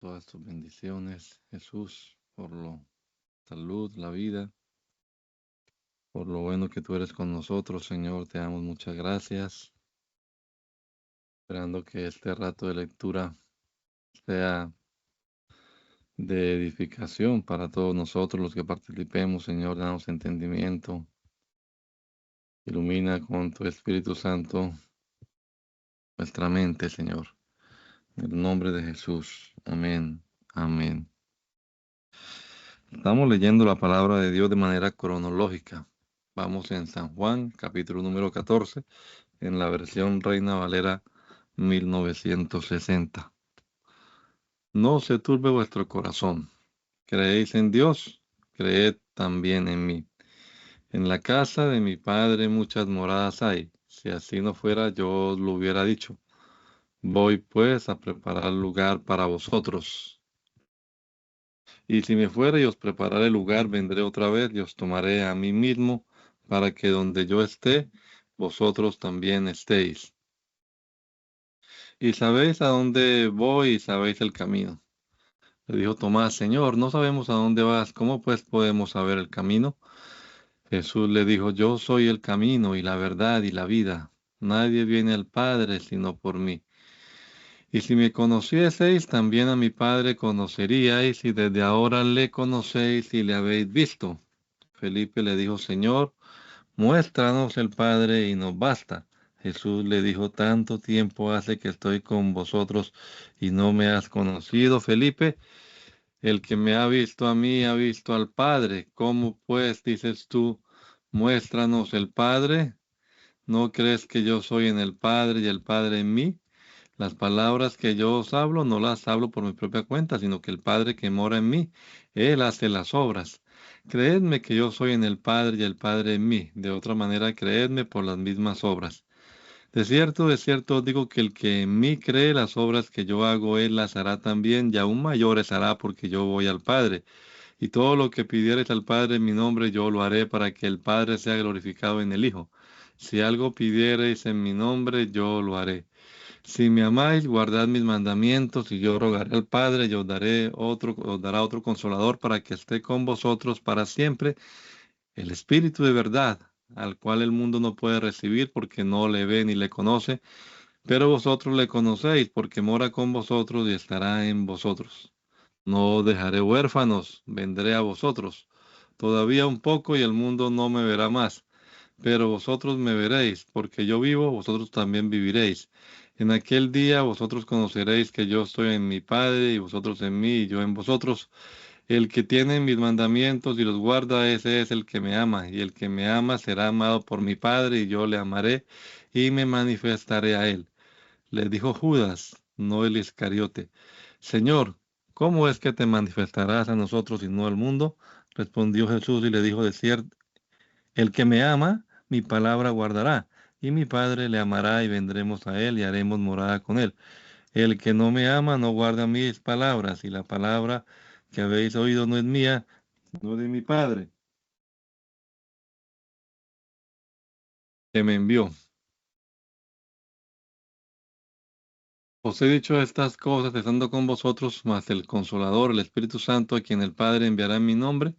todas tus bendiciones, Jesús, por la salud, la vida, por lo bueno que tú eres con nosotros, Señor. Te damos muchas gracias. Esperando que este rato de lectura sea de edificación para todos nosotros los que participemos, Señor. Danos entendimiento. Ilumina con tu Espíritu Santo nuestra mente, Señor. En el nombre de Jesús. Amén. Amén. Estamos leyendo la palabra de Dios de manera cronológica. Vamos en San Juan, capítulo número 14, en la versión Reina Valera 1960. No se turbe vuestro corazón. Creéis en Dios, creed también en mí. En la casa de mi Padre muchas moradas hay. Si así no fuera, yo os lo hubiera dicho. Voy pues a preparar lugar para vosotros. Y si me fuere y os prepararé lugar, vendré otra vez y os tomaré a mí mismo, para que donde yo esté, vosotros también estéis. Y sabéis a dónde voy y sabéis el camino. Le dijo Tomás, Señor, no sabemos a dónde vas, ¿cómo pues podemos saber el camino? Jesús le dijo, yo soy el camino y la verdad y la vida. Nadie viene al Padre sino por mí. Y si me conocieseis, también a mi Padre conoceríais, y desde ahora le conocéis y le habéis visto. Felipe le dijo, Señor, muéstranos el Padre y nos basta. Jesús le dijo, tanto tiempo hace que estoy con vosotros y no me has conocido, Felipe. El que me ha visto a mí ha visto al Padre. ¿Cómo pues dices tú, muéstranos el Padre? ¿No crees que yo soy en el Padre y el Padre en mí? Las palabras que yo os hablo no las hablo por mi propia cuenta, sino que el Padre que mora en mí, Él hace las obras. Creedme que yo soy en el Padre y el Padre en mí. De otra manera, creedme por las mismas obras. De cierto os digo que el que en mí cree las obras que yo hago, Él las hará también, y aún mayores hará porque yo voy al Padre. Y todo lo que pidiereis al Padre en mi nombre, yo lo haré para que el Padre sea glorificado en el Hijo. Si algo pidiereis en mi nombre, yo lo haré. Si me amáis, guardad mis mandamientos, y yo rogaré al Padre, y os dará otro consolador para que esté con vosotros para siempre, el Espíritu de verdad, al cual el mundo no puede recibir porque no le ve ni le conoce, pero vosotros le conocéis porque mora con vosotros y estará en vosotros. No os dejaré huérfanos, vendré a vosotros. Todavía un poco y el mundo no me verá más, pero vosotros me veréis, porque yo vivo, vosotros también viviréis. En aquel día vosotros conoceréis que yo estoy en mi Padre, y vosotros en mí, y yo en vosotros. El que tiene mis mandamientos y los guarda, ese es el que me ama, y el que me ama será amado por mi Padre, y yo le amaré, y me manifestaré a él. Le dijo Judas, no el Iscariote, Señor, ¿cómo es que te manifestarás a nosotros y no al mundo? Respondió Jesús y le dijo, de cierto, el que me ama, mi palabra guardará, y mi Padre le amará y vendremos a él y haremos morada con él. El que no me ama no guarda mis palabras, y la palabra que habéis oído no es mía, no de mi Padre, que me envió. Os he dicho estas cosas estando con vosotros, mas el Consolador, el Espíritu Santo, a quien el Padre enviará en mi nombre,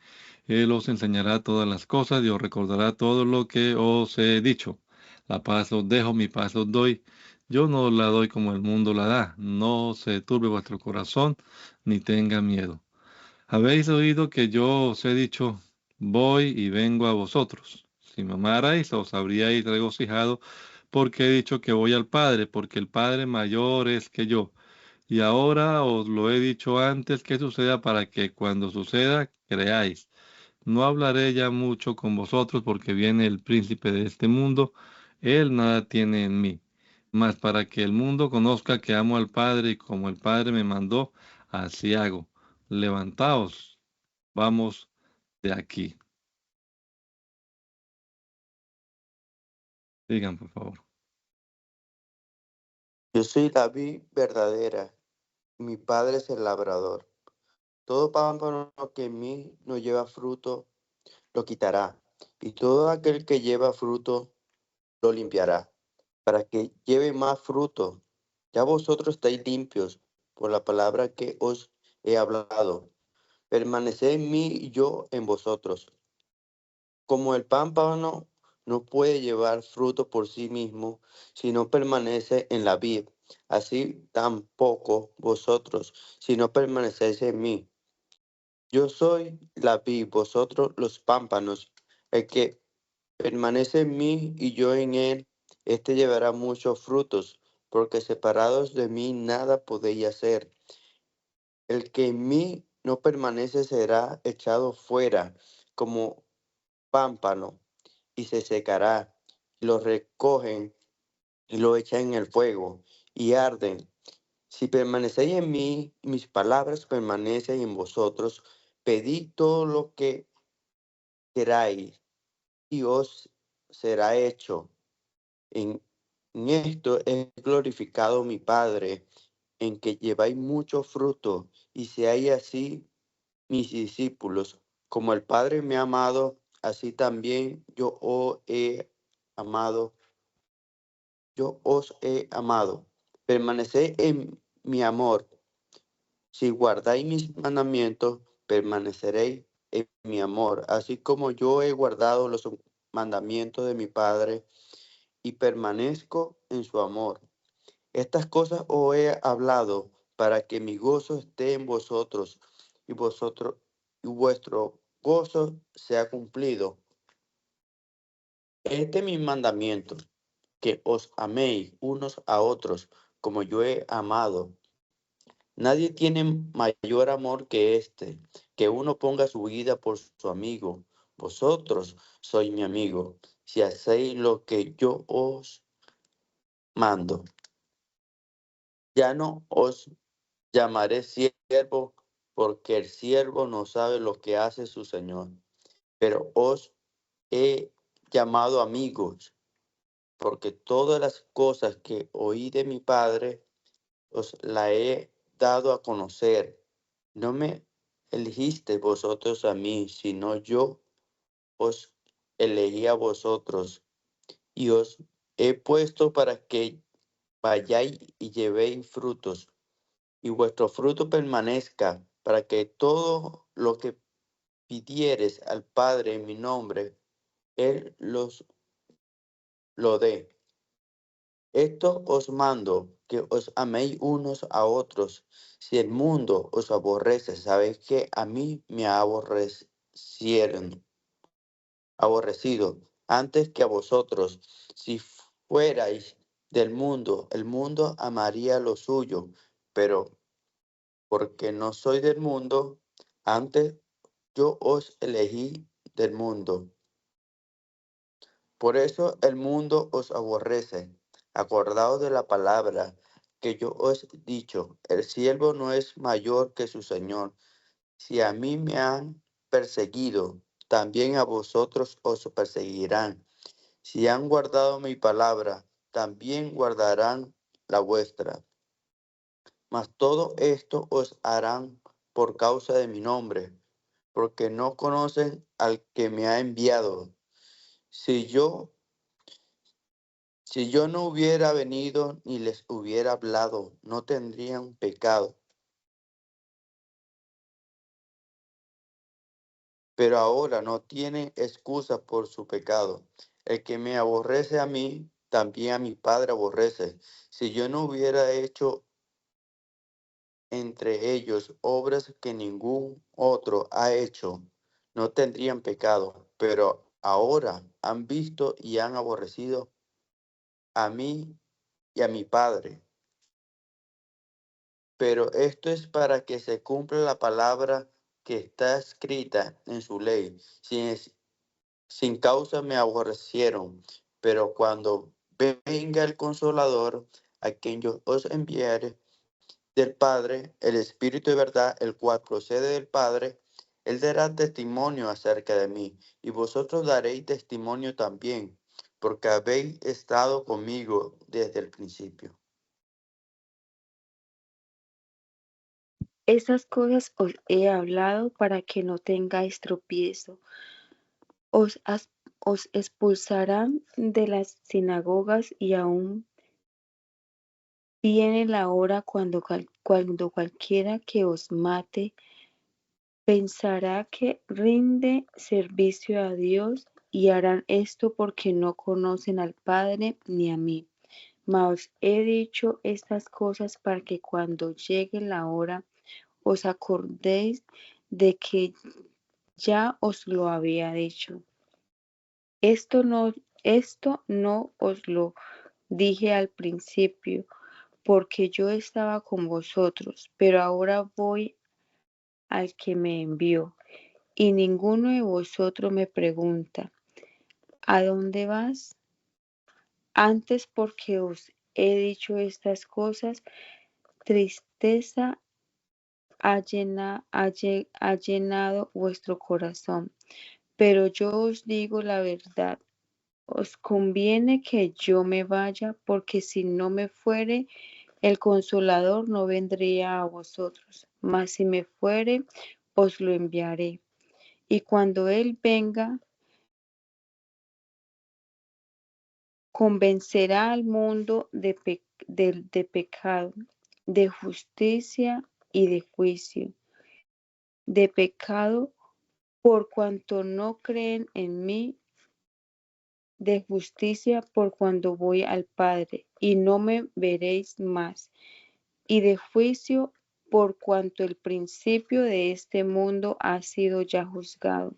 Él os enseñará todas las cosas y os recordará todo lo que os he dicho. La paz os dejo, mi paz os doy. Yo no os la doy como el mundo la da. No se turbe vuestro corazón, ni tenga miedo. Habéis oído que yo os he dicho, voy y vengo a vosotros. Si me amarais, os habríais regocijado, porque he dicho que voy al Padre, porque el Padre mayor es que yo. Y ahora os lo he dicho antes que suceda, para que cuando suceda creáis. No hablaré ya mucho con vosotros, porque viene el príncipe de este mundo. Él nada tiene en mí. Mas para que el mundo conozca que amo al Padre, y como el Padre me mandó, así hago. Levantaos, vamos de aquí. Digan, por favor. Yo soy la vid verdadera, mi padre es el labrador. Todo pámpano que en mí no lleva fruto, lo quitará, y todo aquel que lleva fruto, lo limpiará, para que lleve más fruto. Ya vosotros estáis limpios, por la palabra que os he hablado. Permaneced en mí y yo en vosotros. Como el pámpano no puede llevar fruto por sí mismo si no permanece en la vid, así tampoco vosotros si no permanecéis en mí. Yo soy la vid, vosotros los pámpanos. El que permanece en mí y yo en él, éste llevará muchos frutos, porque separados de mí nada podéis hacer. El que en mí no permanece será echado fuera como pámpano y se secará. Lo recogen y lo echan en el fuego y arden. Si permanecéis en mí, mis palabras permanecen en vosotros, pedid todo lo que queráis y os será hecho. En, en esto he glorificado a mi Padre, en que lleváis mucho fruto y seáis así mis discípulos. Como el Padre me ha amado, así también yo os he amado. Permaneced en mi amor. Si guardáis mis mandamientos, permaneceréis en mi amor, así como yo he guardado los mandamientos de mi Padre y permanezco en su amor. Estas cosas os he hablado para que mi gozo esté en vosotros y vuestro gozo sea cumplido. Este es mi mandamiento, que os améis unos a otros como yo he amado. Nadie tiene mayor amor que este, que uno ponga su vida por su amigo. Vosotros sois mi amigo, si hacéis lo que yo os mando. Ya no os llamaré siervo, porque el siervo no sabe lo que hace su Señor, pero os he llamado amigos, porque todas las cosas que oí de mi Padre os las he dado a conocer. No me elegisteis vosotros a mí, sino yo os elegí a vosotros y os he puesto para que vayáis y llevéis frutos y vuestro fruto permanezca, para que todo lo que pidieres al Padre en mi nombre, Él lo dé. Esto os mando, que os améis unos a otros. Si el mundo os aborrece, sabéis que a mí me ha aborrecido antes que a vosotros. Si fuerais del mundo, el mundo amaría lo suyo, pero porque no soy del mundo, antes yo os elegí del mundo. Por eso el mundo os aborrece. Acordaos de la palabra que yo os he dicho, el siervo no es mayor que su Señor. Si a mí me han perseguido, también a vosotros os perseguirán. Si han guardado mi palabra, también guardarán la vuestra. Mas todo esto os harán por causa de mi nombre, porque no conocen al que me ha enviado. Si yo, si yo no hubiera venido ni les hubiera hablado, no tendrían pecado. Pero ahora no tienen excusa por su pecado. El que me aborrece a mí, también a mi Padre aborrece. Si yo no hubiera hecho entre ellos obras que ningún otro ha hecho, no tendrían pecado. Pero ahora han visto y han aborrecido a mí y a mi Padre. Pero esto es para que se cumpla la palabra que está escrita en su ley. Sin causa me aborrecieron, pero cuando venga el Consolador, a quien yo os enviaré del Padre, el Espíritu de verdad, el cual procede del Padre, él dará testimonio acerca de mí, y vosotros daréis testimonio también, porque habéis estado conmigo desde el principio. Estas cosas os he hablado para que no tengáis tropiezo. Os, os expulsarán de las sinagogas y aún Viene la hora cuando cualquiera que os mate pensará que rinde servicio a Dios, y harán esto porque no conocen al Padre ni a mí. Mas os he dicho estas cosas para que cuando llegue la hora os acordéis de que ya os lo había dicho. Esto no os lo dije al principio, porque yo estaba con vosotros, pero ahora voy al que me envió. Y ninguno de vosotros me pregunta, ¿a dónde vas? Antes, porque os he dicho estas cosas, tristeza ha llenado vuestro corazón. Pero yo os digo la verdad, os conviene que yo me vaya, porque si no me fuere, el Consolador no vendría a vosotros, mas si me fuere, os lo enviaré. Y cuando Él venga, convencerá al mundo de pecado, de justicia y de juicio. De pecado, por cuanto no creen en mí; de justicia, por cuanto voy al Padre, y no me veréis más; y de juicio, por cuanto el principio de este mundo ha sido ya juzgado.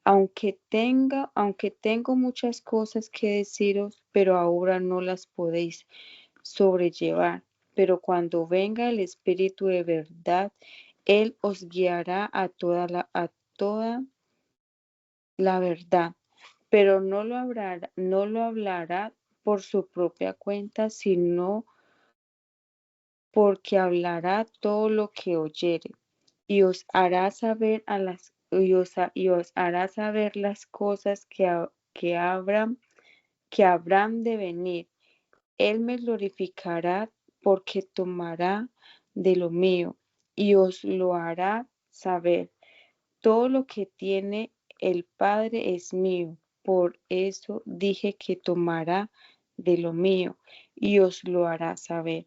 Aunque tengo muchas cosas que deciros, pero ahora no las podéis sobrellevar. Pero cuando venga el Espíritu de verdad, Él os guiará a toda la verdad, pero no lo hablará por su propia cuenta, sino porque hablará todo lo que oyere, y os hará saber las cosas que habrán de venir. Él me glorificará, porque tomará de lo mío y os lo hará saber. Todo lo que tiene el Padre es mío. Por eso dije que tomará de lo mío y os lo hará saber.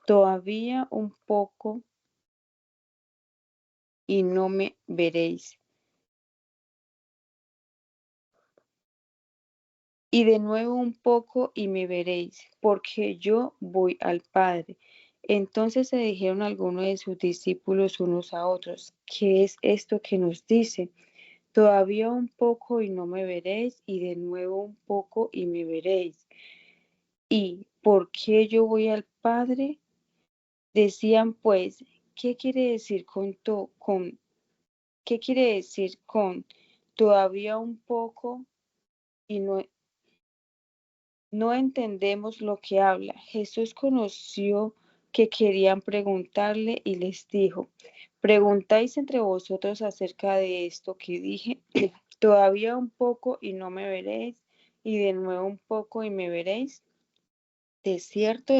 Todavía un poco y no me veréis. Y de nuevo un poco y me veréis, porque yo voy al Padre. Entonces se dijeron algunos de sus discípulos unos a otros, ¿qué es esto que nos dice? Todavía un poco y no me veréis, y de nuevo un poco y me veréis. ¿Y por qué yo voy al Padre? Decían pues, ¿qué quiere decir qué quiere decir con todavía un poco y no entendemos lo que habla? Jesús conoció que querían preguntarle y les dijo, ¿preguntáis entre vosotros acerca de esto que dije? Todavía un poco y no me veréis, y de nuevo un poco y me veréis. De cierto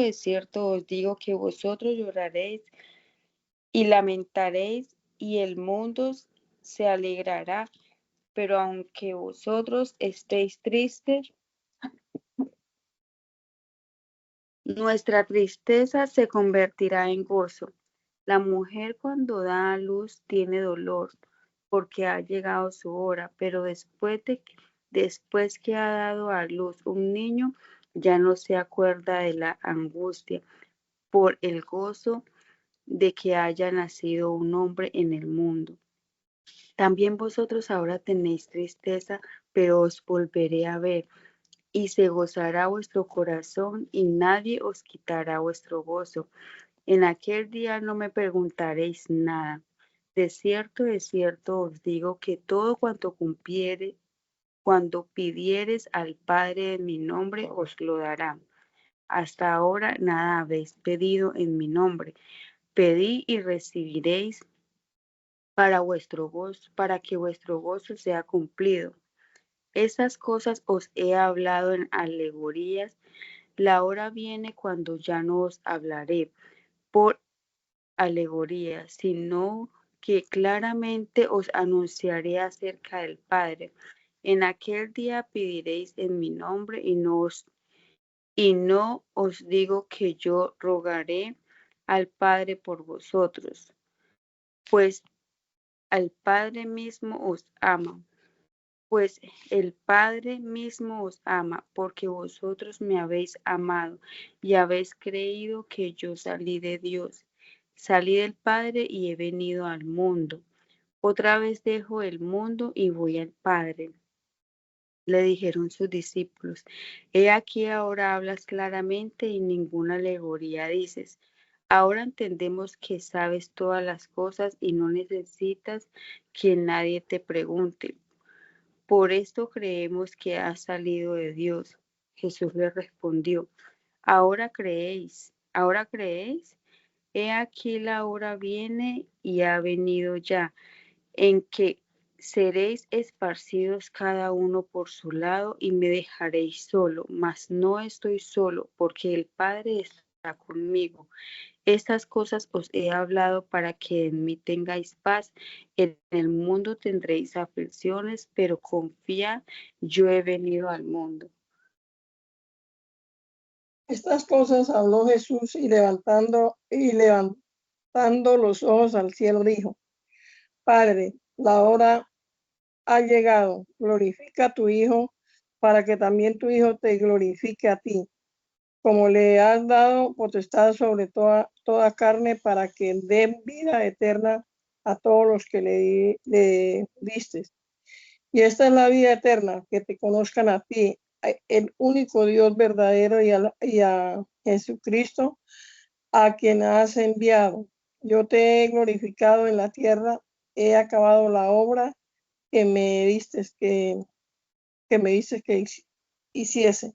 os digo que vosotros lloraréis y lamentaréis, y el mundo se alegrará, pero aunque vosotros estéis tristes, nuestra tristeza se convertirá en gozo. La mujer cuando da a luz tiene dolor, porque ha llegado su hora, pero después que ha dado a luz un niño, ya no se acuerda de la angustia por el gozo de que haya nacido un hombre en el mundo. También vosotros ahora tenéis tristeza, pero os volveré a ver, y se gozará vuestro corazón, y nadie os quitará vuestro gozo. En aquel día no me preguntaréis nada. De cierto os digo que todo cuando pidiereis al Padre en mi nombre, os lo dará. Hasta ahora nada habéis pedido en mi nombre. Pedid y recibiréis para que vuestro gozo sea cumplido. Esas cosas os he hablado en alegorías. La hora viene cuando ya no os hablaré por alegorías, sino que claramente os anunciaré acerca del Padre. En aquel día pediréis en mi nombre, Y no os digo que yo rogaré al Padre por vosotros, pues al Padre mismo os ama. Pues el Padre mismo os ama, porque vosotros me habéis amado y habéis creído que yo salí de Dios. Salí del Padre y he venido al mundo. Otra vez dejo el mundo y voy al Padre. Le dijeron sus discípulos: He aquí ahora hablas claramente y ninguna alegoría dices. Ahora entendemos que sabes todas las cosas y no necesitas que nadie te pregunte. Por esto creemos que has salido de Dios. Jesús le respondió: ahora creéis. He aquí la hora viene y ha venido ya, en que seréis esparcidos cada uno por su lado y me dejaréis solo, mas no estoy solo, porque el Padre está conmigo. Estas cosas os he hablado para que en mí tengáis paz. En el mundo tendréis aflicciones, pero confiad, yo he venido al mundo. Estas cosas habló Jesús y levantando los ojos al cielo dijo: Padre, la hora ha llegado, glorifica a tu Hijo, para que también tu Hijo te glorifique a ti, como le has dado potestad sobre toda carne, para que dé vida eterna a todos los que le diste. Y esta es la vida eterna, que te conozcan a ti, el único Dios verdadero, y a Jesucristo, a quien has enviado. Yo te he glorificado en la tierra, he acabado la obra que me diste que hiciese.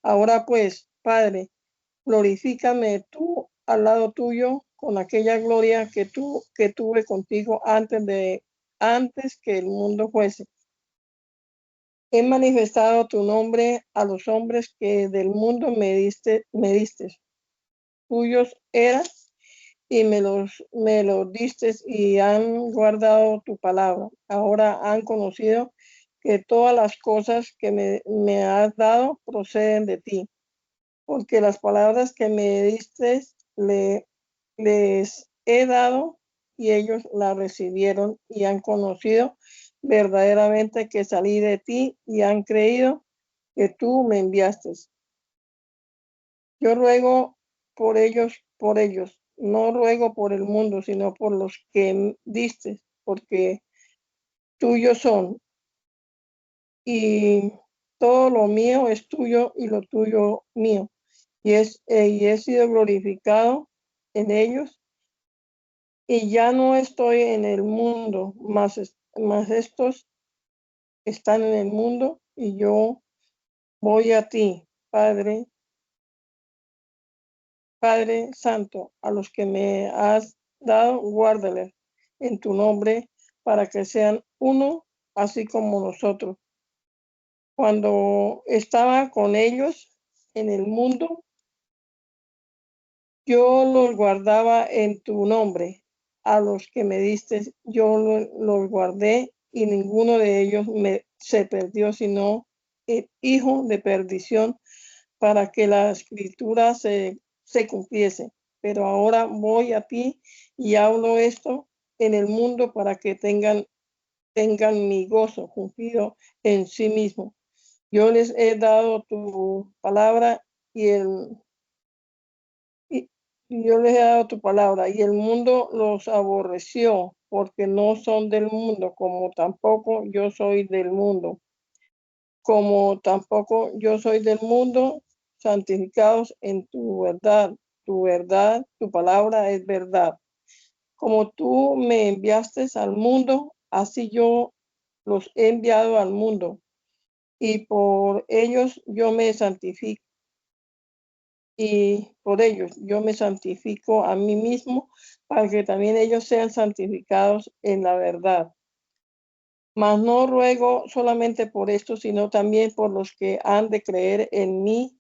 Ahora pues, Padre, glorifícame tú al lado tuyo con aquella gloria que tuve contigo antes que el mundo fuese. He manifestado tu nombre a los hombres que del mundo me diste. Tuyos eran y me los diste y han guardado tu palabra. Ahora han conocido que todas las cosas que me has dado proceden de ti, porque las palabras que me diste les he dado y ellos las recibieron y han conocido verdaderamente que salí de ti y han creído que tú me enviaste. Yo ruego por ellos, no ruego por el mundo, sino por los que diste, porque tuyos son, y todo lo mío es tuyo y lo tuyo mío, y he sido glorificado en ellos, y ya no estoy en el mundo, mas estos están en el mundo, y yo voy a ti, Padre Santo, a los que me has dado, guárdales en tu nombre, para que sean uno, así como nosotros. Cuando estaba con ellos en el mundo, yo los guardaba en tu nombre. A los que me diste, yo los guardé, y ninguno de ellos se perdió, sino el hijo de perdición, para que la escritura se cumpliese. Pero ahora voy a ti y hablo esto en el mundo, para que tengan mi gozo cumplido en sí mismo. Yo les he dado tu palabra y yo les he dado tu palabra, y el mundo los aborreció, porque no son del mundo, como tampoco yo soy del mundo. Como tampoco yo soy del mundo, santificados en tu verdad. Tu palabra es verdad. Como tú me enviaste al mundo, así yo los he enviado al mundo, y por ellos yo me santifico, a mí mismo, para que también ellos sean santificados en la verdad. Mas no ruego solamente por esto, sino también por los que han de creer en mí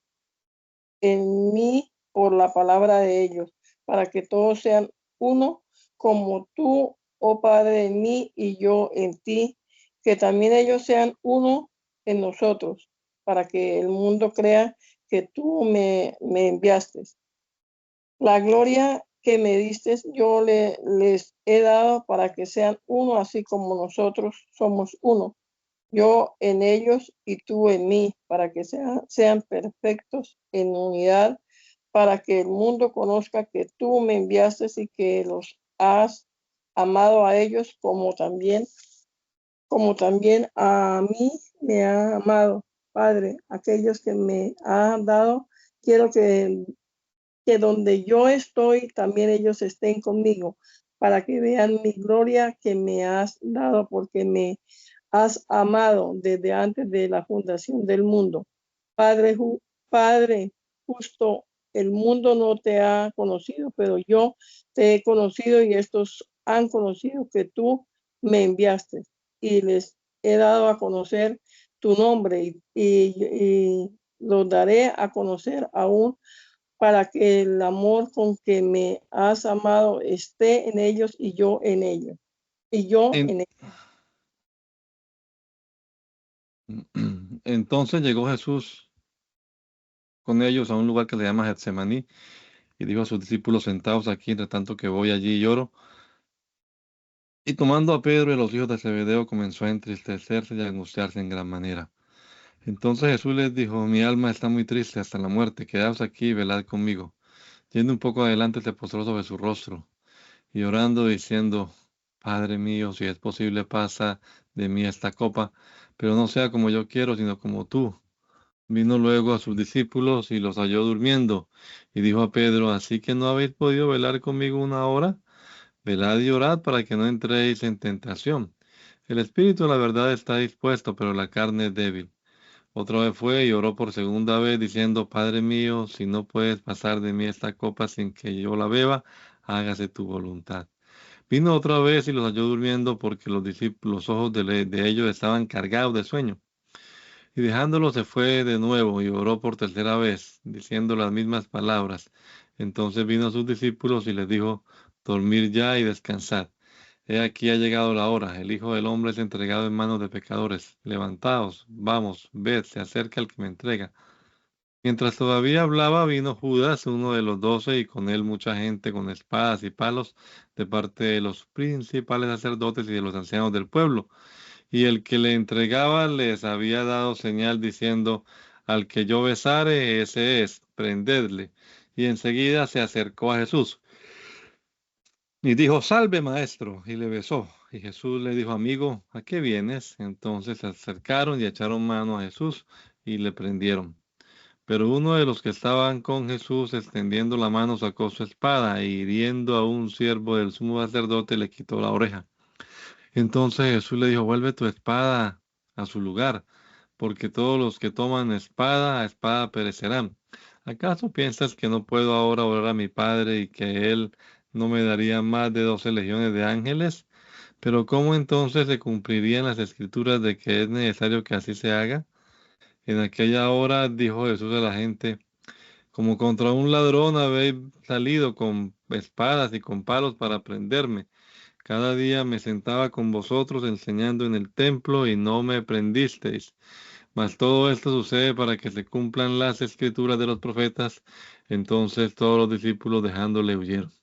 por la palabra de ellos, para que todos sean uno, como tú, oh Padre, en mí y yo en ti, que también ellos sean uno en nosotros, para que el mundo crea que tú me enviaste. La gloria que me diste yo les he dado para que sean uno, así como nosotros somos uno. Yo en ellos y tú en mí, para que sean perfectos en unidad, para que el mundo conozca que tú me enviaste y que los has amado a ellos como también a mí me ha amado. Padre, aquellos que me han dado, quiero que donde yo estoy, también ellos estén conmigo, para que vean mi gloria que me has dado, porque me has amado desde antes de la fundación del mundo. Padre, Padre justo, el mundo no te ha conocido, pero yo te he conocido y estos han conocido que tú me enviaste y les he dado a conocer tu nombre y los daré a conocer aún para que el amor con que me has amado esté en ellos y yo en ellos. Y yo en ellos. Entonces llegó Jesús con ellos a un lugar que se llama Getsemaní y dijo a sus discípulos: sentaos aquí, entre tanto que voy allí y lloro. Y tomando a Pedro y a los hijos de Zebedeo, comenzó a entristecerse y a angustiarse en gran manera. Entonces Jesús les dijo: mi alma está muy triste hasta la muerte, quedaos aquí y velad conmigo. Yendo un poco adelante, se postró sobre su rostro y orando, diciendo: Padre mío, si es posible, pasa de mí esta copa, pero no sea como yo quiero, sino como tú. Vino luego a sus discípulos y los halló durmiendo, y dijo a Pedro: ¿así que no habéis podido velar conmigo una hora? Velad y orad para que no entréis en tentación. El espíritu, la verdad, está dispuesto, pero la carne es débil. Otra vez fue y oró por segunda vez, diciendo: Padre mío, si no puedes pasar de mí esta copa sin que yo la beba, hágase tu voluntad. Vino otra vez y los halló durmiendo, porque los discípulos, los ojos de ellos estaban cargados de sueño. Y dejándolo se fue de nuevo y oró por tercera vez, diciendo las mismas palabras. Entonces vino a sus discípulos y les dijo: dormid ya y descansad. He aquí ha llegado la hora, el Hijo del Hombre es entregado en manos de pecadores. Levantaos, vamos, ved, se acerca el que me entrega. Mientras todavía hablaba, vino Judas, uno de los 12, y con él mucha gente con espadas y palos, de parte de los principales sacerdotes y de los ancianos del pueblo. Y el que le entregaba les había dado señal diciendo: al que yo besare, ese es, prendedle. Y enseguida se acercó a Jesús y dijo: salve, maestro, y le besó. Y Jesús le dijo: amigo, ¿a qué vienes? Entonces se acercaron y echaron mano a Jesús y le prendieron. Pero uno de los que estaban con Jesús, extendiendo la mano, sacó su espada e hiriendo a un siervo del sumo sacerdote, le quitó la oreja. Entonces Jesús le dijo: vuelve tu espada a su lugar, porque todos los que toman espada, a espada perecerán. ¿Acaso piensas que no puedo ahora orar a mi Padre y que Él no me daría más de 12 legiones de ángeles? Pero ¿cómo entonces se cumplirían las escrituras de que es necesario que así se haga? En aquella hora dijo Jesús a la gente: como contra un ladrón habéis salido con espadas y con palos para prenderme. Cada día me sentaba con vosotros enseñando en el templo y no me prendisteis. Mas todo esto sucede para que se cumplan las escrituras de los profetas. Entonces todos los discípulos, dejándole, huyeron.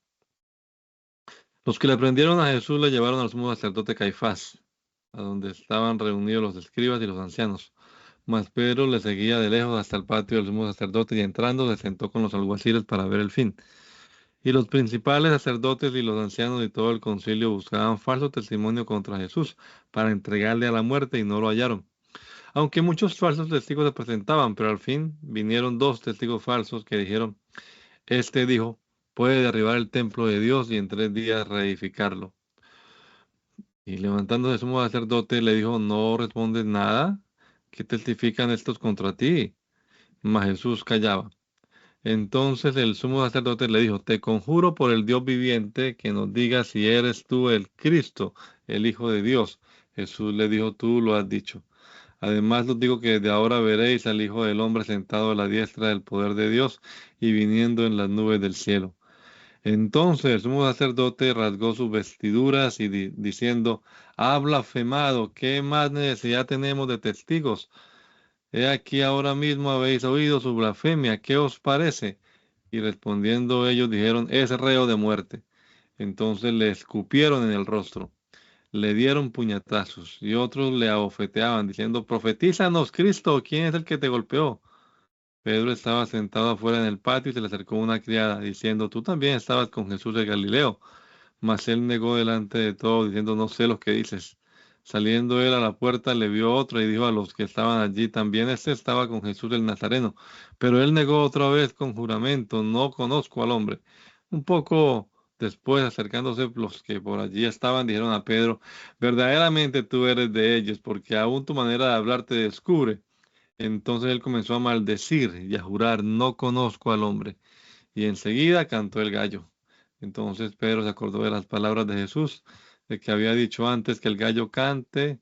Los que le prendieron a Jesús le llevaron al sumo sacerdote Caifás, a donde estaban reunidos los escribas y los ancianos. Mas Pedro le seguía de lejos hasta el patio del sumo sacerdote, y entrando se sentó con los alguaciles para ver el fin. Y los principales sacerdotes y los ancianos y todo el concilio buscaban falso testimonio contra Jesús para entregarle a la muerte, y no lo hallaron. Aunque muchos falsos testigos se presentaban, pero al fin vinieron 2 testigos falsos que dijeron: este dijo, puede derribar el templo de Dios y en 3 días reedificarlo. Y levantándose el sumo sacerdote le dijo: ¿no respondes nada? ¿Qué testifican estos contra ti? Mas Jesús callaba. Entonces el sumo sacerdote le dijo: te conjuro por el Dios viviente que nos digas si eres tú el Cristo, el Hijo de Dios. Jesús le dijo: tú lo has dicho. Además os digo que desde ahora veréis al Hijo del Hombre sentado a la diestra del poder de Dios y viniendo en las nubes del cielo. Entonces el sumo sacerdote rasgó sus vestiduras y diciendo: ha blasfemado, ¿qué más necesidad tenemos de testigos? He aquí ahora mismo habéis oído su blasfemia, ¿qué os parece? Y respondiendo ellos dijeron, es reo de muerte. Entonces le escupieron en el rostro, le dieron puñetazos y otros le abofeteaban, diciendo, profetízanos, Cristo, ¿quién es el que te golpeó? Pedro estaba sentado afuera en el patio y se le acercó una criada, diciendo, tú también estabas con Jesús de Galileo. Mas él negó delante de todos, diciendo, no sé lo que dices. Saliendo él a la puerta, le vio otro y dijo a los que estaban allí, también este estaba con Jesús el Nazareno. Pero él negó otra vez con juramento, no conozco al hombre. Un poco después, acercándose los que por allí estaban, dijeron a Pedro, verdaderamente tú eres de ellos, porque aún tu manera de hablar te descubre. Entonces él comenzó a maldecir y a jurar, no conozco al hombre. Y enseguida cantó el gallo. Entonces Pedro se acordó de las palabras de Jesús, de que había dicho antes que el gallo cante,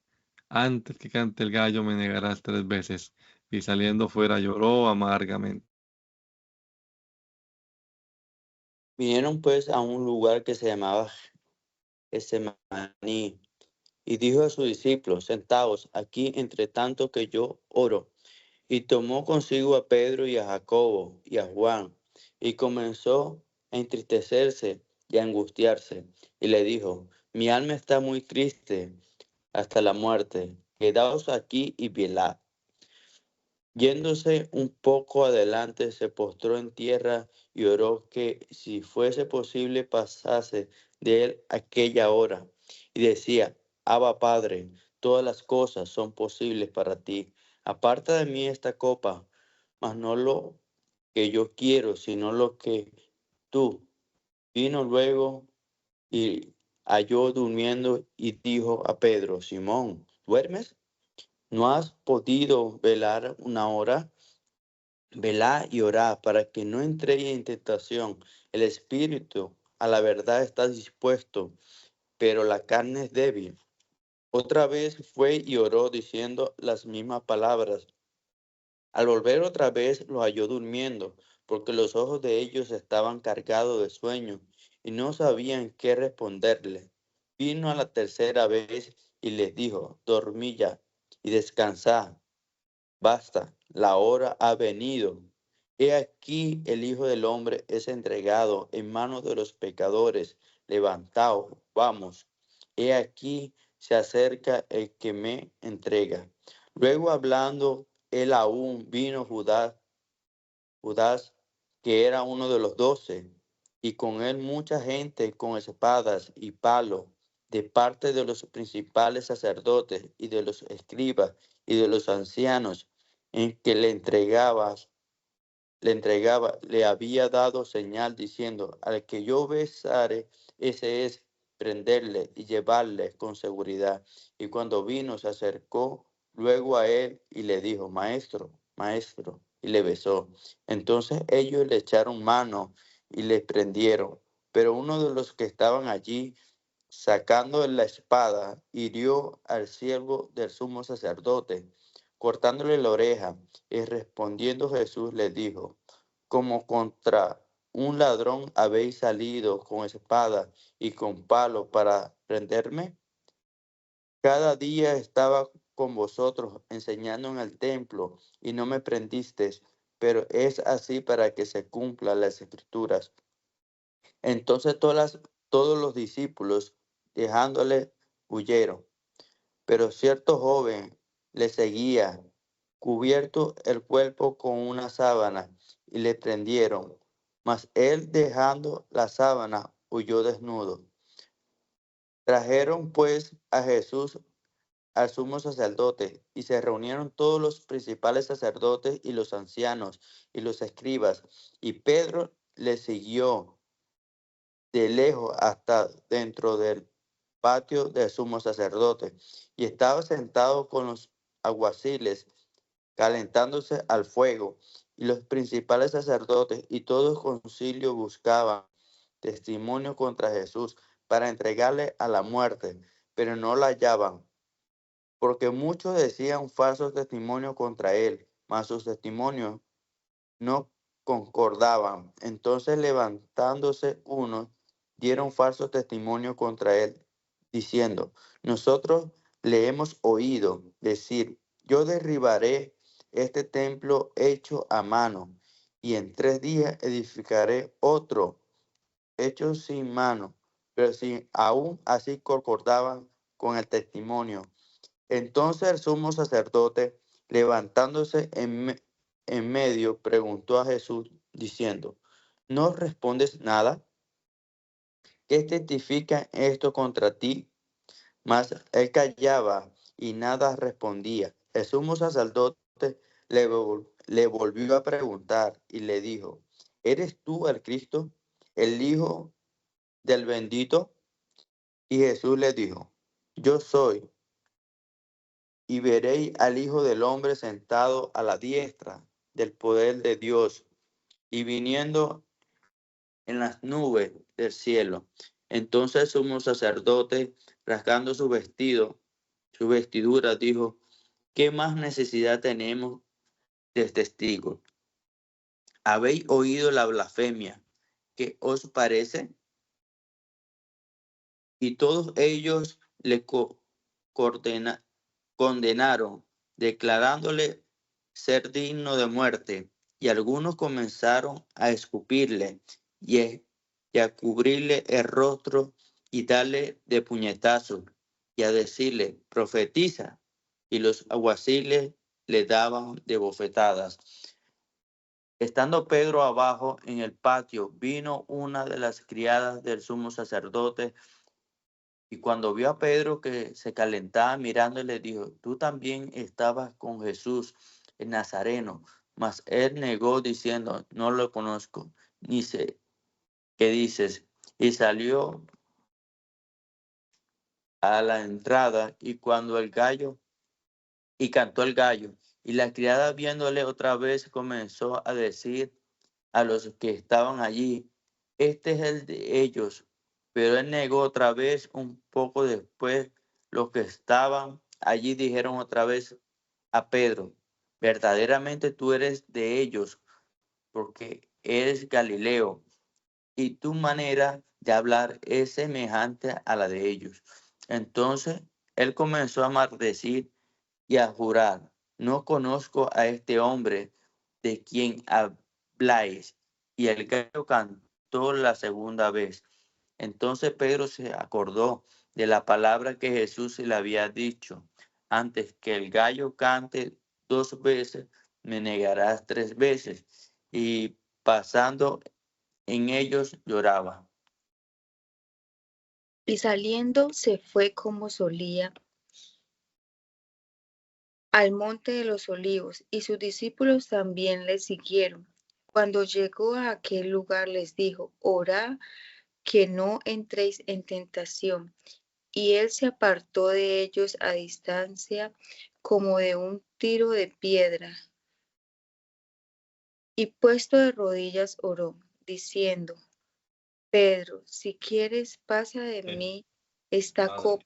antes que cante el gallo me negarás 3 veces. Y saliendo fuera lloró amargamente. Vinieron pues a un lugar que se llamaba Getsemaní, y dijo a sus discípulos, sentaos aquí entre tanto que yo oro. Y tomó consigo a Pedro y a Jacobo y a Juan, y comenzó a entristecerse y a angustiarse. Y le dijo, mi alma está muy triste hasta la muerte. Quedaos aquí y velad. Yéndose un poco adelante, se postró en tierra y oró que si fuese posible pasase de él aquella hora. Y decía, Abba Padre, todas las cosas son posibles para ti. Aparta de mí esta copa, mas no lo que yo quiero, sino lo que tú. Vino luego y halló durmiendo y dijo a Pedro, Simón, ¿duermes? ¿No has podido velar una hora? Velad y orad para que no entréis en tentación. El espíritu a la verdad está dispuesto, pero la carne es débil. Otra vez fue y oró diciendo las mismas palabras. Al volver otra vez los halló durmiendo, porque los ojos de ellos estaban cargados de sueño y no sabían qué responderle. Vino a la tercera vez y les dijo, dormid ya y descansad. Basta, la hora ha venido. He aquí el Hijo del Hombre es entregado en manos de los pecadores. Levantaos, vamos. He aquí se acerca el que me entrega. Luego hablando él aún vino Judas, que era uno de los 12, y con él mucha gente con espadas y palos, de parte de los principales sacerdotes y de los escribas y de los ancianos, en que le había dado señal diciendo, al que yo besare, ese es prenderle y llevarle con seguridad. Y cuando vino, se acercó luego a él y le dijo, maestro, maestro, y le besó. Entonces ellos le echaron mano y le prendieron. Pero uno de los que estaban allí, sacando la espada, hirió al siervo del sumo sacerdote, cortándole la oreja. Y respondiendo Jesús le dijo, como contra un ladrón habéis salido con espada y con palo para prenderme. Cada día estaba con vosotros enseñando en el templo y no me prendisteis, pero es así para que se cumplan las escrituras. Entonces todos los discípulos, dejándole, huyeron. Pero cierto joven le seguía, cubierto el cuerpo con una sábana, y le prendieron. Mas él, dejando la sábana, huyó desnudo. Trajeron pues a Jesús al sumo sacerdote, y se reunieron todos los principales sacerdotes y los ancianos y los escribas, y Pedro le siguió de lejos hasta dentro del patio del sumo sacerdote, y estaba sentado con los alguaciles calentándose al fuego, y los principales sacerdotes y todo el concilio buscaban testimonio contra Jesús para entregarle a la muerte, pero no la hallaban, porque muchos decían falsos testimonios contra él, mas sus testimonios no concordaban. Entonces levantándose unos, dieron falso testimonio contra él, diciendo, nosotros le hemos oído decir, yo derribaré este templo hecho a mano, y en 3 días edificaré otro hecho sin mano. Pero si aún así concordaban con el testimonio, entonces el sumo sacerdote, levantándose en medio, preguntó a Jesús, diciendo: ¿No respondes nada? ¿Qué testifica esto contra ti? Mas él callaba y nada respondía. El sumo sacerdote le volvió a preguntar y le dijo: ¿Eres tú el Cristo, el Hijo del bendito? Y Jesús le dijo: Yo soy. Y veréis al Hijo del Hombre sentado a la diestra del poder de Dios y viniendo en las nubes del cielo. Entonces el sumo sacerdote, rasgando su vestidura, dijo: ¿Qué más necesidad tenemos de testigos? ¿Habéis oído la blasfemia? ¿Qué os parece? Y todos ellos le condenaron, declarándole ser digno de muerte. Y algunos comenzaron a escupirle y a cubrirle el rostro y darle de puñetazos y a decirle: profetiza. Y los alguaciles le daban de bofetadas. Estando Pedro abajo en el patio, vino una de las criadas del sumo sacerdote, y cuando vio a Pedro que se calentaba mirando, le dijo: tú también estabas con Jesús el Nazareno. Mas él negó diciendo: no lo conozco, ni sé qué dices. Y salió a la entrada, y cantó el gallo. Y la criada, viéndole otra vez, comenzó a decir a los que estaban allí: este es el de ellos. Pero él negó otra vez. Un poco después, los que estaban allí dijeron otra vez a Pedro: verdaderamente tú eres de ellos, porque eres Galileo, y tu manera de hablar es semejante a la de ellos. Entonces él comenzó a maldecir y a jurar: no conozco a este hombre de quien habláis. Y el gallo cantó la segunda vez. Entonces Pedro se acordó de la palabra que Jesús le había dicho: antes que el gallo cante 2 veces, me negarás 3 veces. Y pasando en ellos lloraba. Y saliendo se fue como solía al monte de los olivos, y sus discípulos también le siguieron. Cuando llegó a aquel lugar les dijo: orad que no entréis en tentación. Y él se apartó de ellos a distancia como de un tiro de piedra, y puesto de rodillas oró, diciendo: Pedro, si quieres, pasa de mí esta copa.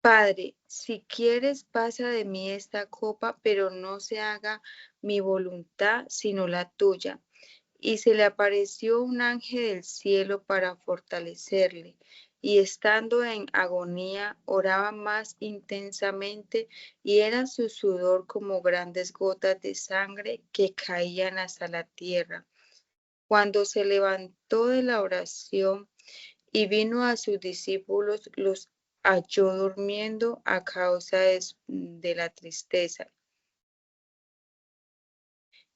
Padre, si quieres, pasa de mí esta copa, pero no se haga mi voluntad, sino la tuya. Y se le apareció un ángel del cielo para fortalecerle, y estando en agonía, oraba más intensamente, y era su sudor como grandes gotas de sangre que caían hasta la tierra. Cuando se levantó de la oración y vino a sus discípulos, los halló durmiendo a causa de la tristeza.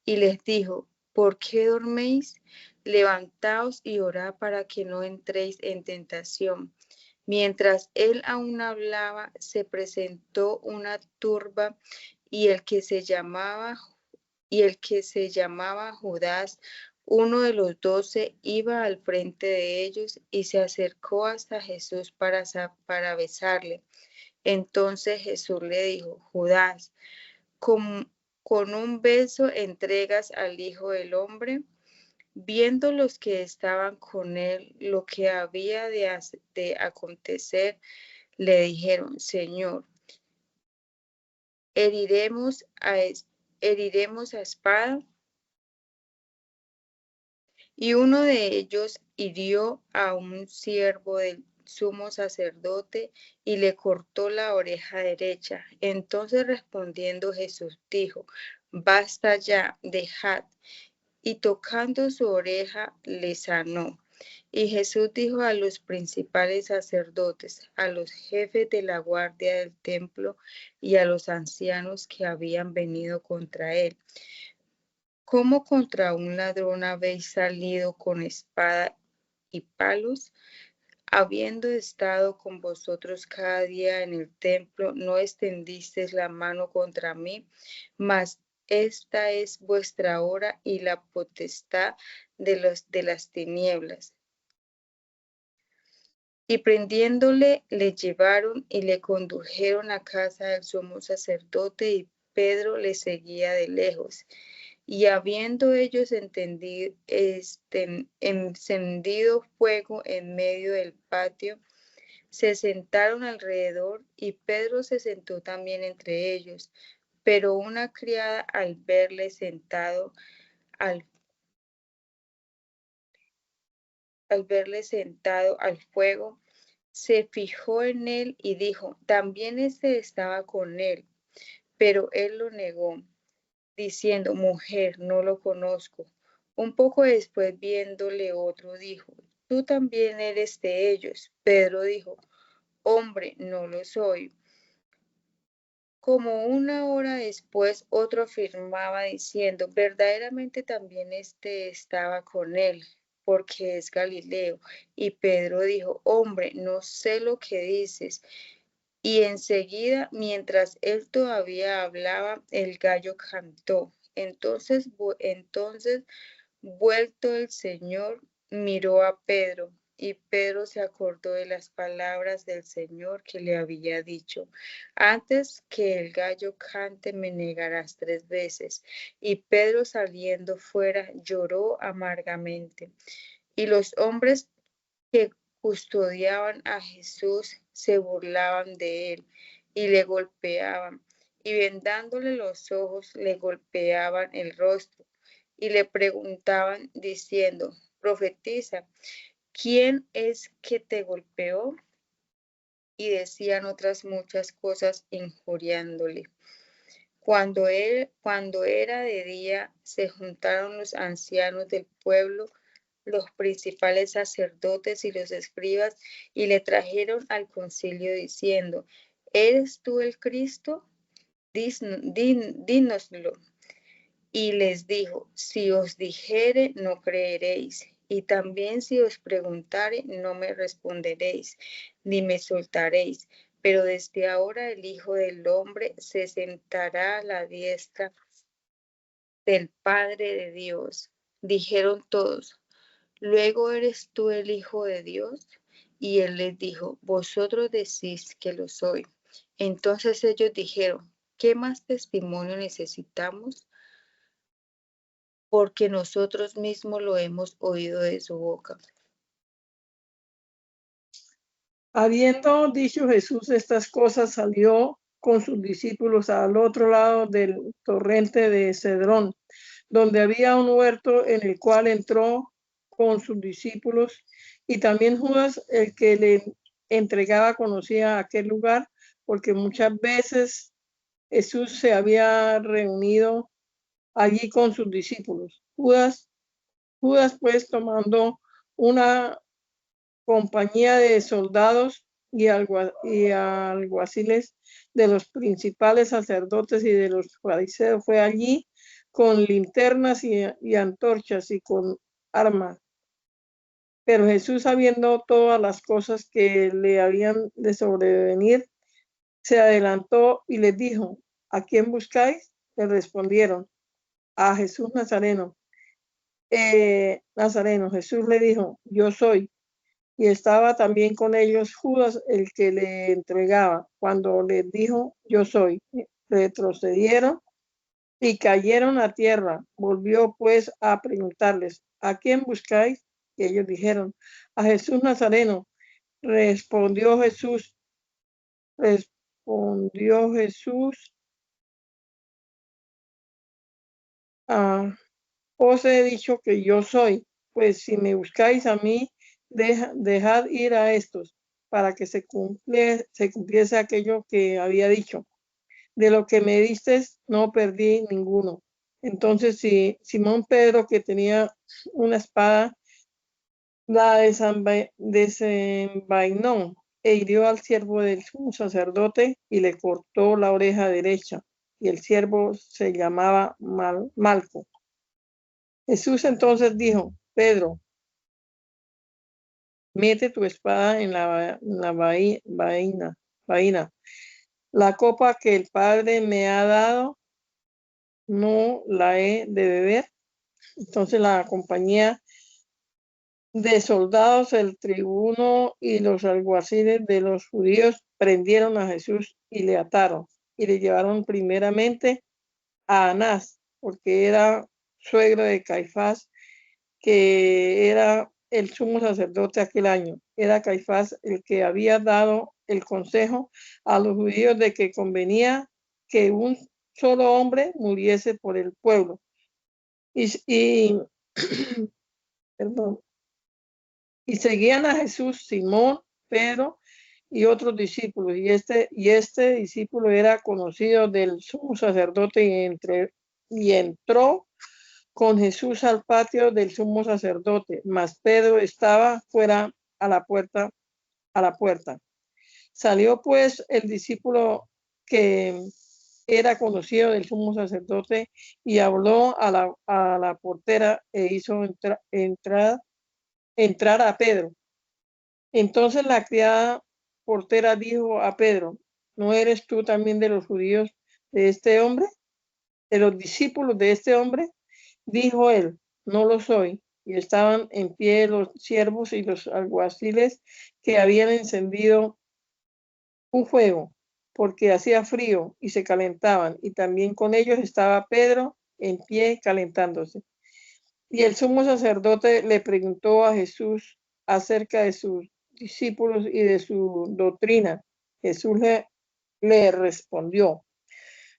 Y les dijo: ¿por qué dorméis? Levantaos y orad para que no entréis en tentación. Mientras él aún hablaba, se presentó una turba, y el que se llamaba Judas, uno de los 12, iba al frente de ellos y se acercó hasta Jesús para besarle. Entonces Jesús le dijo: Judas, con un beso entregas al Hijo del Hombre. Viendo los que estaban con él lo que había de acontecer, le dijeron: Señor, ¿heriremos a espada? Y uno de ellos hirió a un siervo sumo sacerdote y le cortó la oreja derecha. Entonces respondiendo Jesús dijo: Basta ya, dejad. Y tocando su oreja le sanó. Y Jesús dijo a los principales sacerdotes, a los jefes de la guardia del templo y a los ancianos que habían venido contra él: ¿Cómo contra un ladrón habéis salido con espada y palos? Habiendo estado con vosotros cada día en el templo, no extendisteis la mano contra mí, mas esta es vuestra hora y la potestad de las tinieblas. Y prendiéndole, le llevaron y le condujeron a casa del sumo sacerdote, y Pedro le seguía de lejos. Y habiendo ellos encendido fuego en medio del patio, se sentaron alrededor, y Pedro se sentó también entre ellos. Pero una criada, al verle sentado al fuego, se fijó en él y dijo: También este estaba con él. Pero él lo negó, diciendo: Mujer, no lo conozco. Un poco después, viéndole otro, dijo: Tú también eres de ellos. Pedro dijo: Hombre, no lo soy. Como una hora después, otro afirmaba diciendo: Verdaderamente también este estaba con él, porque es Galileo. Y Pedro dijo: Hombre, no sé lo que dices. Y enseguida, mientras él todavía hablaba, el gallo cantó. Entonces, vuelto el Señor, miró a Pedro, y Pedro se acordó de las palabras del Señor que le había dicho: Antes que el gallo cante, me negarás 3 veces. Y Pedro, saliendo fuera, lloró amargamente. Y los hombres que custodiaban a Jesús se burlaban de él y le golpeaban, y vendándole los ojos le golpeaban el rostro y le preguntaban diciendo: Profetiza, ¿quién es que te golpeó? Y decían otras muchas cosas injuriándole. Cuando era de día, se juntaron los ancianos del pueblo, los principales sacerdotes y los escribas, y le trajeron al concilio diciendo: ¿Eres tú el Cristo? Dínoslo. Y les dijo: Si os dijere, no creeréis, y también si os preguntare, no me responderéis, ni me soltaréis. Pero desde ahora el Hijo del Hombre se sentará a la diestra del Padre de Dios. Dijeron todos: ¿Luego eres tú el Hijo de Dios? Y él les dijo: Vosotros decís que lo soy. Entonces ellos dijeron: ¿Qué más testimonio necesitamos? Porque nosotros mismos lo hemos oído de su boca. Habiendo dicho Jesús estas cosas, salió con sus discípulos al otro lado del torrente de Cedrón, donde había un huerto, en el cual entró con sus discípulos, y también Judas, el que le entregaba, conocía aquel lugar, porque muchas veces Jesús se había reunido allí con sus discípulos. Judas pues, tomando una compañía de soldados y alguaciles de los principales sacerdotes y de los fariseos, fue allí con linternas y antorchas y con armas. Pero Jesús, sabiendo todas las cosas que le habían de sobrevenir, se adelantó y les dijo: ¿A quién buscáis? Le respondieron: a Jesús Nazareno. Jesús le dijo: Yo soy. Y estaba también con ellos Judas, el que le entregaba. Cuando les dijo: Yo soy, retrocedieron y cayeron a tierra. Volvió pues a preguntarles: ¿A quién buscáis? Y ellos dijeron: A Jesús Nazareno. Respondió Jesús, os he dicho que yo soy. Pues si me buscáis a mí, dejad ir a estos. para que se cumpliese aquello que había dicho. De lo que me diste, no perdí ninguno. Entonces, Simón Pedro, que tenía una espada, la desenvainó e hirió al siervo del sumo sacerdote y le cortó la oreja derecha. Y el siervo se llamaba Malco. Jesús entonces dijo: Pedro, mete tu espada en la vaina. La copa que el Padre me ha dado, no la he de beber. Entonces la compañía de soldados, el tribuno y los alguaciles de los judíos prendieron a Jesús y le ataron y le llevaron primeramente a Anás, porque era suegro de Caifás, que era el sumo sacerdote aquel año. Era Caifás el que había dado el consejo a los judíos de que convenía que un solo hombre muriese por el pueblo. Perdón. Y seguían a Jesús Simón, Pedro y otros discípulos. Y este discípulo era conocido del sumo sacerdote y entró con Jesús al patio del sumo sacerdote, mas Pedro estaba fuera a la puerta. Salió pues el discípulo que era conocido del sumo sacerdote y habló a la portera e hizo entrar a Pedro. Entonces la criada portera dijo a Pedro: ¿no eres tú también de los judíos de este hombre? ¿De los discípulos de este hombre? Dijo él: no lo soy. Y estaban en pie los siervos y los alguaciles que habían encendido un fuego, porque hacía frío, y se calentaban, y también con ellos estaba Pedro en pie calentándose. Y el sumo sacerdote le preguntó a Jesús acerca de sus discípulos y de su doctrina. Jesús le respondió: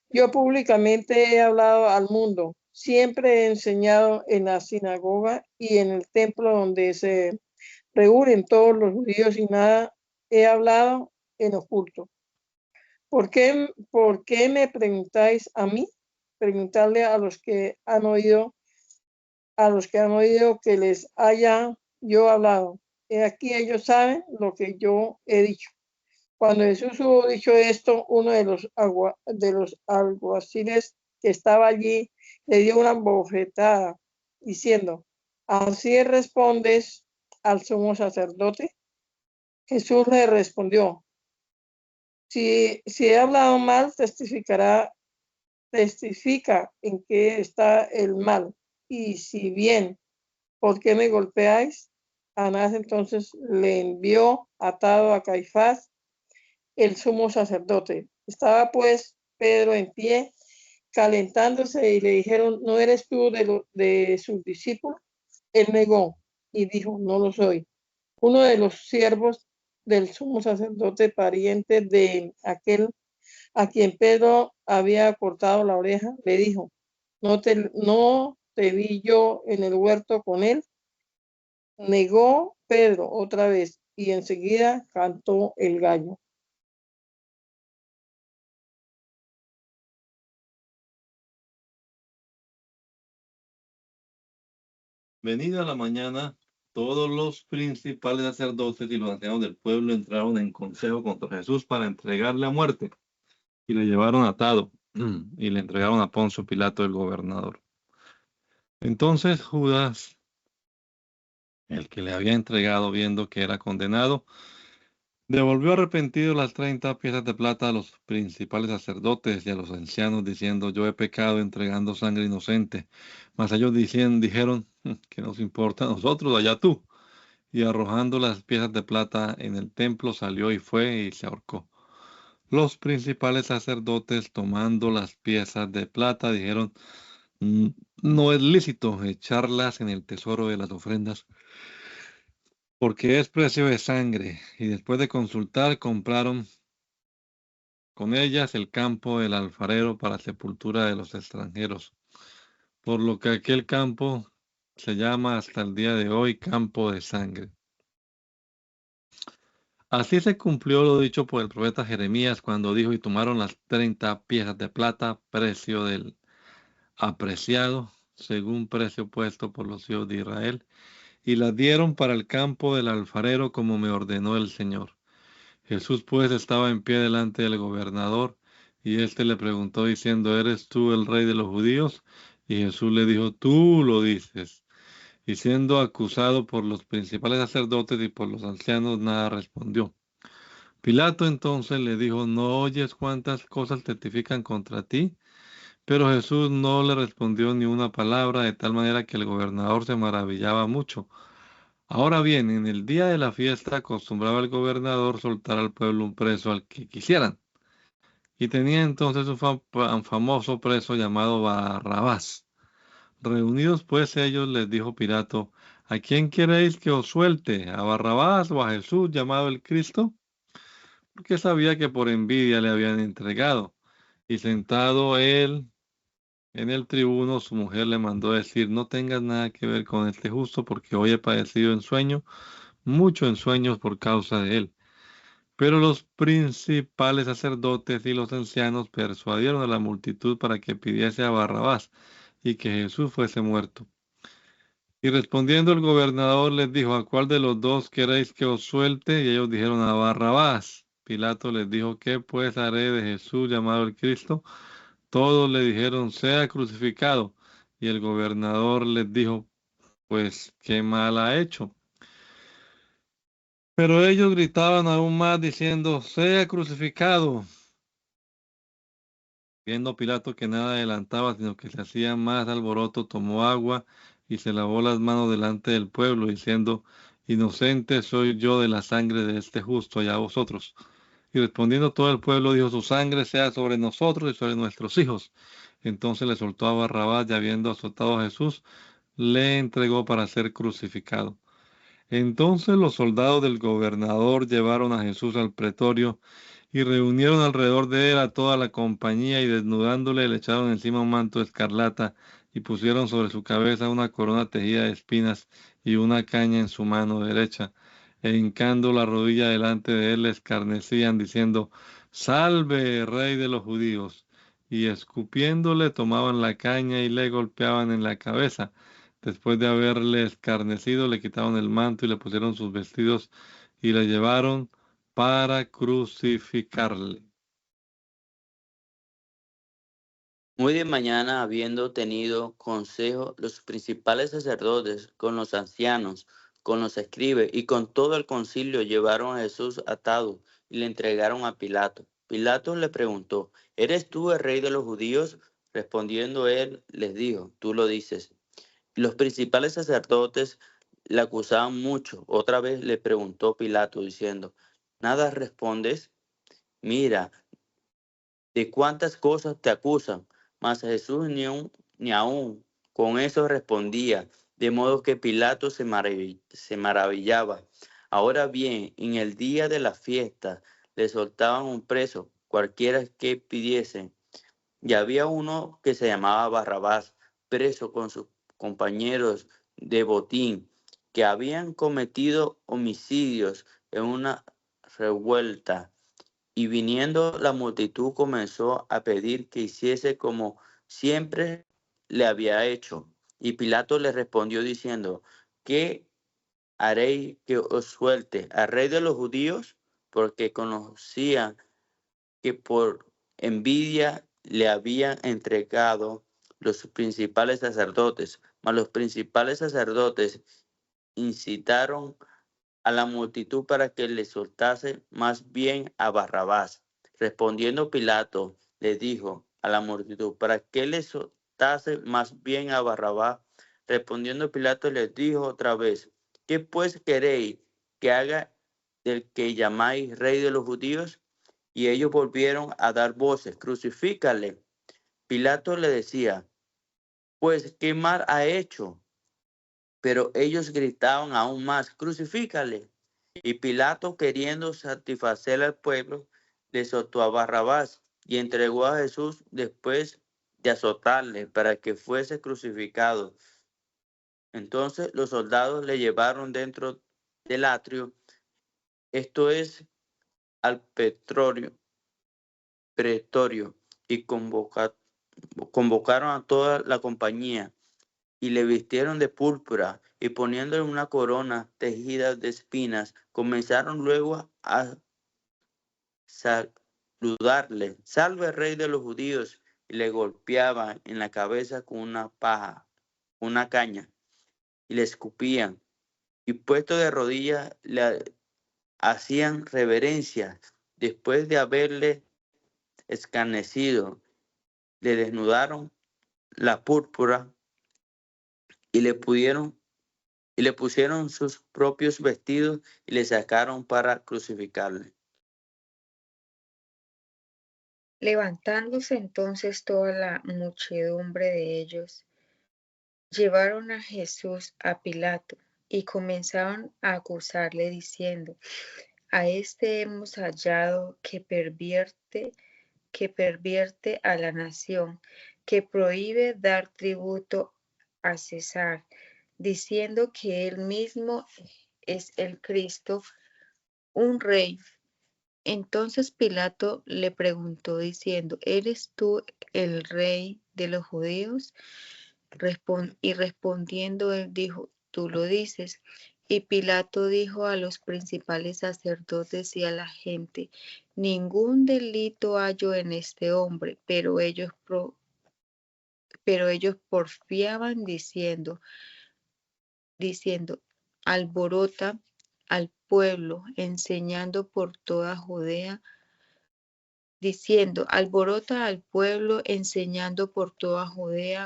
yo públicamente he hablado al mundo, siempre he enseñado en la sinagoga y en el templo donde se reúnen todos los judíos, y nada he hablado en oculto. ¿Por qué me preguntáis a mí? Preguntarle a los que han oído que les haya yo hablado. Aquí ellos saben lo que yo he dicho. Cuando Jesús hubo dicho esto, uno de los alguaciles que estaba allí le dio una bofetada, diciendo: ¿así respondes al sumo sacerdote? Jesús le respondió: si he hablado mal, testifica en qué está el mal. Y si bien, ¿por qué me golpeáis? Anás entonces le envió atado a Caifás, el sumo sacerdote. Estaba pues Pedro en pie, calentándose, y le dijeron: ¿no eres tú de sus discípulos? Él negó y dijo: no lo soy. Uno de los siervos del sumo sacerdote, pariente de aquel a quien Pedro había cortado la oreja, le dijo: ¿no te vi yo en el huerto con él? Negó Pedro otra vez, y enseguida cantó el gallo. Venida la mañana, todos los principales sacerdotes y los ancianos del pueblo entraron en consejo contra Jesús para entregarle a muerte, y le llevaron atado y le entregaron a Poncio Pilato, el gobernador. Entonces Judas, el que le había entregado, viendo que era condenado, devolvió arrepentido las 30 piezas de plata a los principales sacerdotes y a los ancianos, diciendo: yo he pecado entregando sangre inocente. Mas ellos dijeron: ¿qué nos importa a nosotros? Allá tú. Y arrojando las piezas de plata en el templo, salió y fue y se ahorcó. Los principales sacerdotes, tomando las piezas de plata, dijeron: no es lícito echarlas en el tesoro de las ofrendas, porque es precio de sangre. Y después de consultar, compraron con ellas el campo del alfarero para sepultura de los extranjeros, por lo que aquel campo se llama hasta el día de hoy Campo de Sangre. Así se cumplió lo dicho por el profeta Jeremías cuando dijo: y tomaron las 30 piezas de plata, precio del apreciado, según precio puesto por los hijos de Israel, y las dieron para el campo del alfarero como me ordenó el Señor. Jesús pues estaba en pie delante del gobernador, y éste le preguntó diciendo: ¿eres tú el rey de los judíos? Y Jesús le dijo: tú lo dices. Y siendo acusado por los principales sacerdotes y por los ancianos, nada respondió. Pilato entonces le dijo: ¿no oyes cuántas cosas testifican contra ti? Pero Jesús no le respondió ni una palabra, de tal manera que el gobernador se maravillaba mucho. Ahora bien, en el día de la fiesta acostumbraba el gobernador soltar al pueblo un preso al que quisieran. Y tenía entonces un famoso preso llamado Barrabás. Reunidos pues ellos, les dijo Pilato: ¿a quién queréis que os suelte? ¿A Barrabás o a Jesús llamado el Cristo? Porque sabía que por envidia le habían entregado. Y sentado él en el tribuno, su mujer le mandó decir: no tengas nada que ver con este justo, porque hoy he padecido en sueño, mucho en sueños por causa de él. Pero los principales sacerdotes y los ancianos persuadieron a la multitud para que pidiese a Barrabás y que Jesús fuese muerto. Y respondiendo el gobernador les dijo: ¿a cuál de los dos queréis que os suelte? Y ellos dijeron: a Barrabás. Pilato les dijo: ¿qué pues haré de Jesús llamado el Cristo? Todos le dijeron: sea crucificado. Y el gobernador les dijo: pues qué mal ha hecho. Pero ellos gritaban aún más diciendo: sea crucificado. Viendo Pilato que nada adelantaba, sino que se hacía más alboroto, tomó agua y se lavó las manos delante del pueblo, diciendo: inocente soy yo de la sangre de este justo, allá vosotros. Y respondiendo todo el pueblo dijo: su sangre sea sobre nosotros y sobre nuestros hijos. Entonces le soltó a Barrabás, y habiendo azotado a Jesús, le entregó para ser crucificado. Entonces los soldados del gobernador llevaron a Jesús al pretorio y reunieron alrededor de él a toda la compañía, y desnudándole le echaron encima un manto escarlata y pusieron sobre su cabeza una corona tejida de espinas y una caña en su mano derecha. E hincando la rodilla delante de él le escarnecían diciendo: Salve, rey de los judíos. Y escupiéndole tomaban la caña y le golpeaban en la cabeza. Después de haberle escarnecido, le quitaron el manto y le pusieron sus vestidos y le llevaron para crucificarle. Muy de mañana, habiendo tenido consejo, los principales sacerdotes con los ancianos, con los escribas y con todo el concilio llevaron a Jesús atado y le entregaron a Pilato. Pilato le preguntó: ¿eres tú el rey de los judíos? Respondiendo él, les dijo: tú lo dices. Los principales sacerdotes le acusaban mucho. Otra vez le preguntó Pilato diciendo: ¿nada respondes? Mira, ¿de cuántas cosas te acusan? Mas Jesús ni aún con eso respondía, de modo que Pilato se maravillaba. Ahora bien, en el día de la fiesta le soltaban un preso, cualquiera que pidiesen. Y había uno que se llamaba Barrabás, preso con sus compañeros de botín, que habían cometido homicidios en una revuelta. Y viniendo la multitud comenzó a pedir que hiciese como siempre le había hecho. Y Pilato le respondió diciendo: ¿qué haréis que os suelte al rey de los judíos? Porque conocía que por envidia le habían entregado los principales sacerdotes. Mas los principales sacerdotes incitaron a la multitud para que le soltase más bien a Barrabás. Respondiendo Pilato, le dijo a la multitud: ¿para qué le soltase más bien a Barrabás? Respondiendo Pilato, les dijo otra vez: ¿qué pues queréis que haga del que llamáis rey de los judíos? Y ellos volvieron a dar voces: crucifícale. Pilato le decía: pues qué mal ha hecho. Pero ellos gritaban aún más: crucifícale. Y Pilato, queriendo satisfacer al pueblo, le soltó a Barrabás y entregó a Jesús después de azotarle para que fuese crucificado. Entonces los soldados le llevaron dentro del atrio. esto es, al pretorio, y convocaron a toda la compañía, y le vistieron de púrpura, y poniéndole una corona tejida de espinas, comenzaron luego a saludarle: «Salve, rey de los judíos», y le golpeaban en la cabeza con una caña, y le escupían, y puesto de rodillas le hacían reverencias. Después de haberle escarnecido, le desnudaron la púrpura y le pusieron sus propios vestidos y le sacaron para crucificarle. Levantándose entonces toda la muchedumbre de ellos, llevaron a Jesús a Pilato y comenzaron a acusarle diciendo: a este hemos hallado que pervierte a la nación, que prohíbe dar tributo a César, diciendo que él mismo es el Cristo, un rey. Entonces Pilato le preguntó diciendo: ¿eres tú el rey de los judíos? Y respondiendo él dijo: tú lo dices. Y Pilato dijo a los principales sacerdotes y a la gente: ningún delito hallo en este hombre. Pero ellos porfiaban diciendo: alborota al pueblo, enseñando por toda Judea,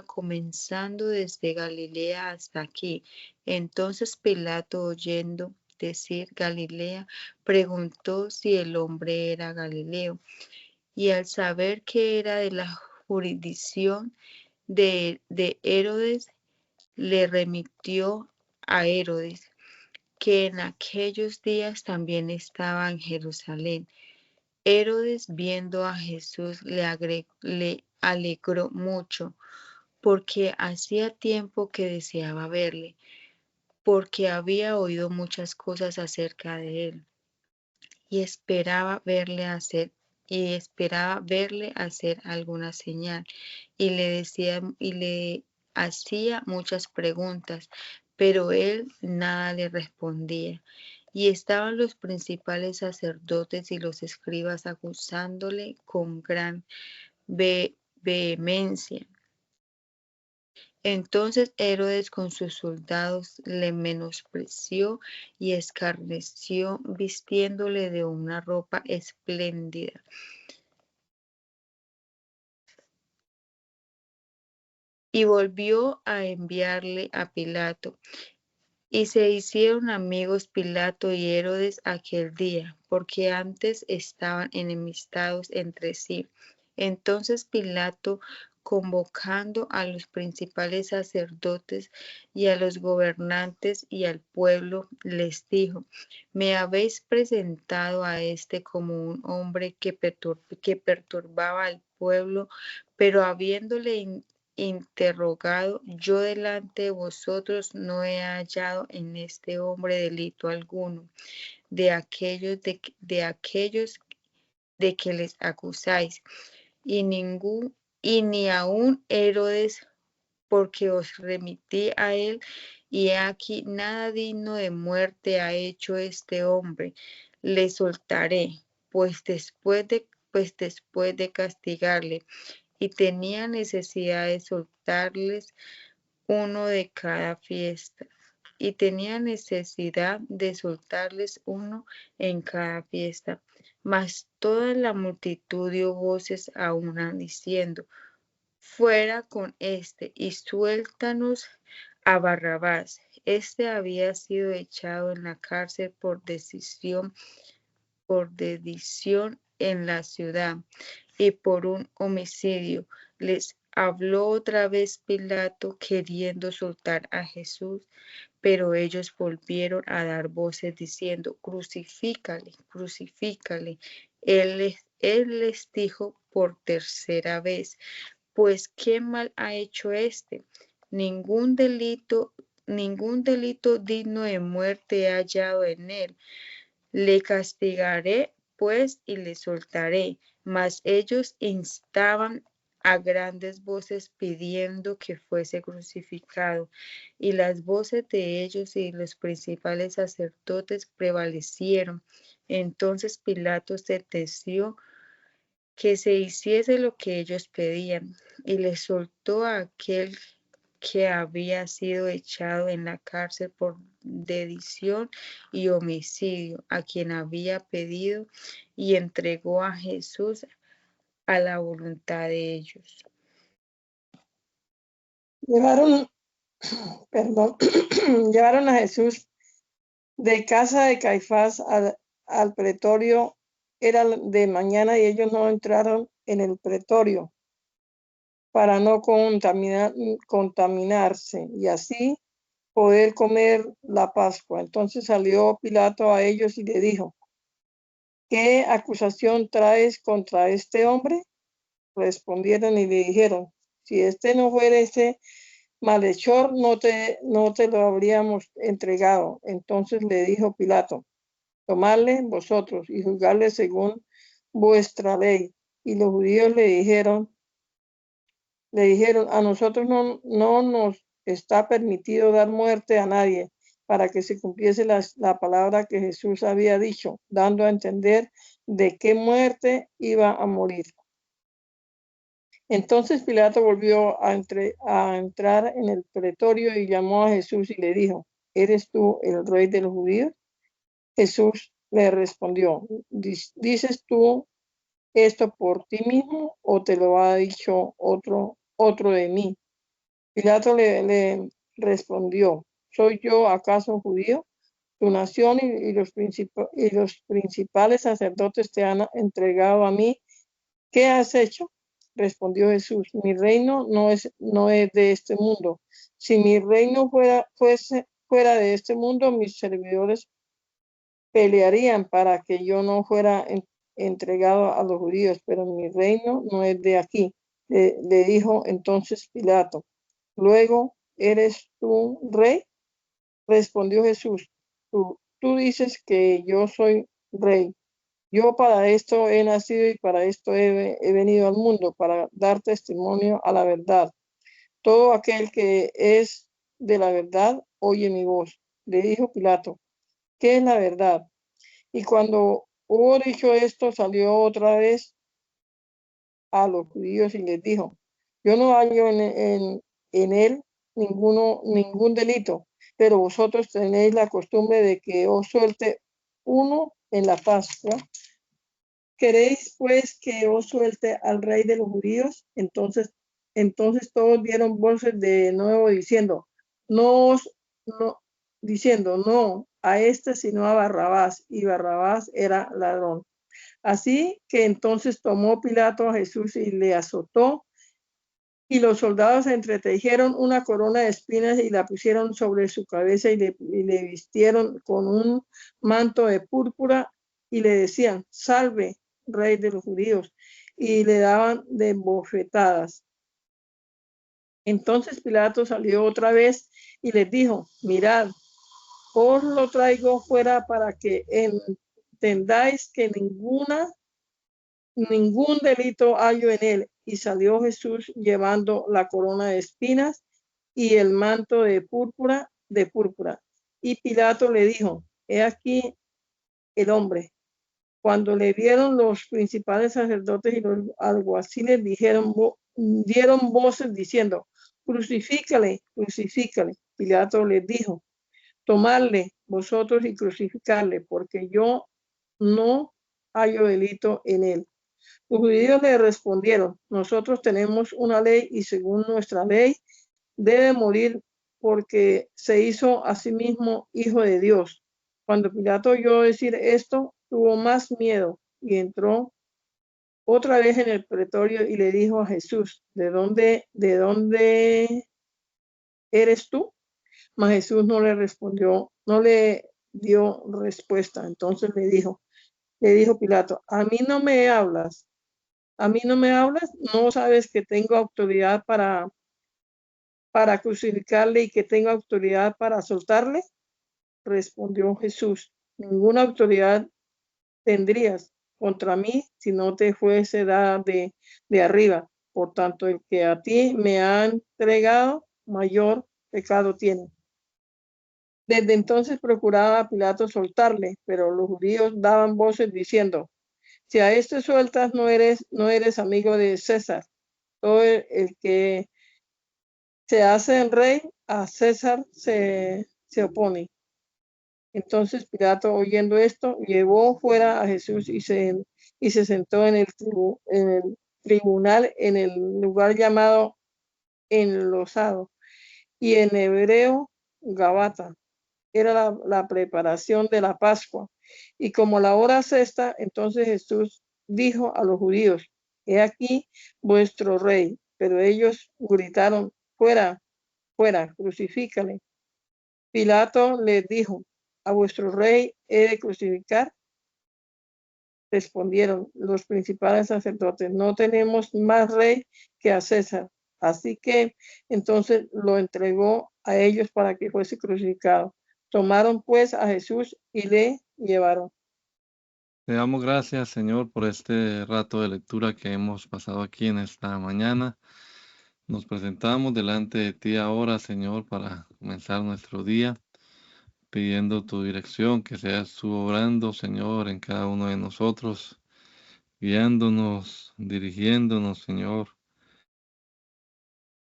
comenzando desde Galilea hasta aquí. Entonces Pilato, oyendo decir Galilea, preguntó si el hombre era Galileo. Y al saber que era de la jurisdicción de Herodes, le remitió a Herodes, que en aquellos días también estaba en Jerusalén. Herodes, viendo a Jesús, le alegró mucho, porque hacía tiempo que deseaba verle, porque había oído muchas cosas acerca de él, y esperaba verle hacer alguna señal, y le hacía muchas preguntas, pero él nada le respondía. Y estaban los principales sacerdotes y los escribas acusándole con gran vehemencia. Entonces Herodes con sus soldados le menospreció y escarneció, vistiéndole de una ropa espléndida. Y volvió a enviarle a Pilato. Y se hicieron amigos Pilato y Herodes aquel día, porque antes estaban enemistados entre sí. Entonces Pilato, convocando a los principales sacerdotes y a los gobernantes y al pueblo, les dijo: me habéis presentado a este como un hombre que perturbaba al pueblo, pero habiéndole interrogado yo delante de vosotros, no he hallado en este hombre delito alguno de aquellos de que les acusáis, y ni aun Herodes, porque os remití a él, y he aquí nada digno de muerte ha hecho este hombre. Le soltaré, pues después de castigarle. Y tenía necesidad de soltarles uno de cada fiesta. En cada fiesta. Mas toda la multitud dio voces a una diciendo: fuera con éste, y suéltanos a Barrabás. Este había sido echado en la cárcel por sedición en la ciudad, y por un homicidio. Les habló otra vez Pilato, queriendo soltar a Jesús, pero ellos volvieron a dar voces diciendo: crucifícale, crucifícale. Él les dijo por tercera vez: pues ¿qué mal ha hecho éste? Ningún delito digno de muerte he hallado en él. Le castigaré, pues, y le soltaré. Mas ellos instaban a grandes voces pidiendo que fuese crucificado. Y las voces de ellos y los principales sacerdotes prevalecieron. Entonces Pilato sentenció que se hiciese lo que ellos pedían, y le soltó a aquel que había sido echado en la cárcel por sedición y homicidio, a quien había pedido, y entregó a Jesús a la voluntad de ellos. Llevaron llevaron a Jesús de casa de Caifás al pretorio. Era de mañana y ellos no entraron en el pretorio para no contaminarse y así poder comer la Pascua. Entonces salió Pilato a ellos y le dijo: ¿qué acusación traes contra este hombre? Respondieron y le dijeron: si este no fuera ese malhechor, no te lo habríamos entregado. Entonces le dijo Pilato: tomadle vosotros y juzgadle según vuestra ley. Y los judíos le dijeron: a nosotros no nos está permitido dar muerte a nadie, para que se cumpliese la palabra que Jesús había dicho, dando a entender de qué muerte iba a morir. Entonces Pilato volvió a entrar en el pretorio y llamó a Jesús y le dijo: ¿eres tú el rey de los judíos? Jesús le respondió: ¿dices tú esto por ti mismo o te lo ha dicho otro de mí? Pilato le respondió: ¿soy yo acaso judío? Tu nación y los principales sacerdotes te han entregado a mí. ¿Qué has hecho? Respondió Jesús: mi reino no es de este mundo. Si mi reino fuera de este mundo, mis servidores pelearían para que yo no fuera entregado a los judíos, pero mi reino no es de aquí. Le dijo entonces Pilato: luego, ¿eres tú rey? Respondió Jesús: tú dices que yo soy rey. Yo para esto he nacido y para esto he venido al mundo, para dar testimonio a la verdad. Todo aquel que es de la verdad oye mi voz. Le dijo Pilato: ¿qué es la verdad? Y cuando hubo dicho esto, salió otra vez a los judíos y les dijo: yo no hallo en él ningún delito, pero vosotros tenéis la costumbre de que os suelte uno en la Pascua. ¿Queréis pues que os suelte al rey de los judíos? Entonces todos dieron voces de nuevo diciendo: no, a este sino a Barrabás. Y Barrabás era ladrón. Así que entonces tomó Pilato a Jesús y le azotó, y los soldados entretejeron una corona de espinas y la pusieron sobre su cabeza y le vistieron con un manto de púrpura y le decían: salve, rey de los judíos, y le daban de bofetadas. Entonces Pilato salió otra vez y les dijo: mirad, os lo traigo fuera para que entendáis que ningún delito hallo en él. Y salió Jesús llevando la corona de espinas y el manto de púrpura. Y Pilato le dijo: he aquí el hombre. Cuando le vieron los principales sacerdotes y los alguaciles, dieron voces diciendo: crucifícale. Pilato les dijo: tomadle vosotros y crucificarle, porque yo no hallo delito en él. Los judíos le respondieron: nosotros tenemos una ley y según nuestra ley debe morir porque se hizo a sí mismo hijo de Dios. Cuando Pilato oyó decir esto, tuvo más miedo y entró otra vez en el pretorio y le dijo a Jesús: ¿de dónde eres tú? Mas Jesús no le respondió, no le dio respuesta. Entonces le dijo Pilato: ¿a mí no me hablas? ¿No sabes que tengo autoridad para crucificarle y que tengo autoridad para soltarle? Respondió Jesús: ninguna autoridad tendrías contra mí si no te fuese dada de arriba. Por tanto, el que a ti me ha entregado, mayor pecado tiene. Desde entonces procuraba Pilato soltarle, pero los judíos daban voces diciendo: si a este sueltas, no eres amigo de César. Todo el que se hace el rey, a César se opone. Entonces Pilato, oyendo esto, llevó fuera a Jesús y se sentó en el tribunal, en el lugar llamado Enlosado, y en hebreo Gabata. Era la preparación de la Pascua. Y como la hora sexta, entonces Jesús dijo a los judíos: he aquí vuestro rey. Pero ellos gritaron: fuera, fuera, crucifícale. Pilato les dijo: ¿a vuestro rey he de crucificar? Respondieron los principales sacerdotes: no tenemos más rey que a César. Así que entonces lo entregó a ellos para que fuese crucificado. Tomaron pues a Jesús y le llevaron. Te damos gracias, Señor, por este rato de lectura que hemos pasado aquí en esta mañana. Nos presentamos delante de ti ahora, Señor, para comenzar nuestro día, pidiendo tu dirección, que seas tú obrando, Señor, en cada uno de nosotros, guiándonos, dirigiéndonos, Señor.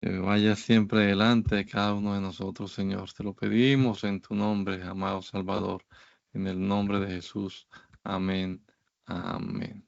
Que vaya siempre delante de cada uno de nosotros, Señor. Te lo pedimos en tu nombre, amado Salvador, en el nombre de Jesús. Amén. Amén.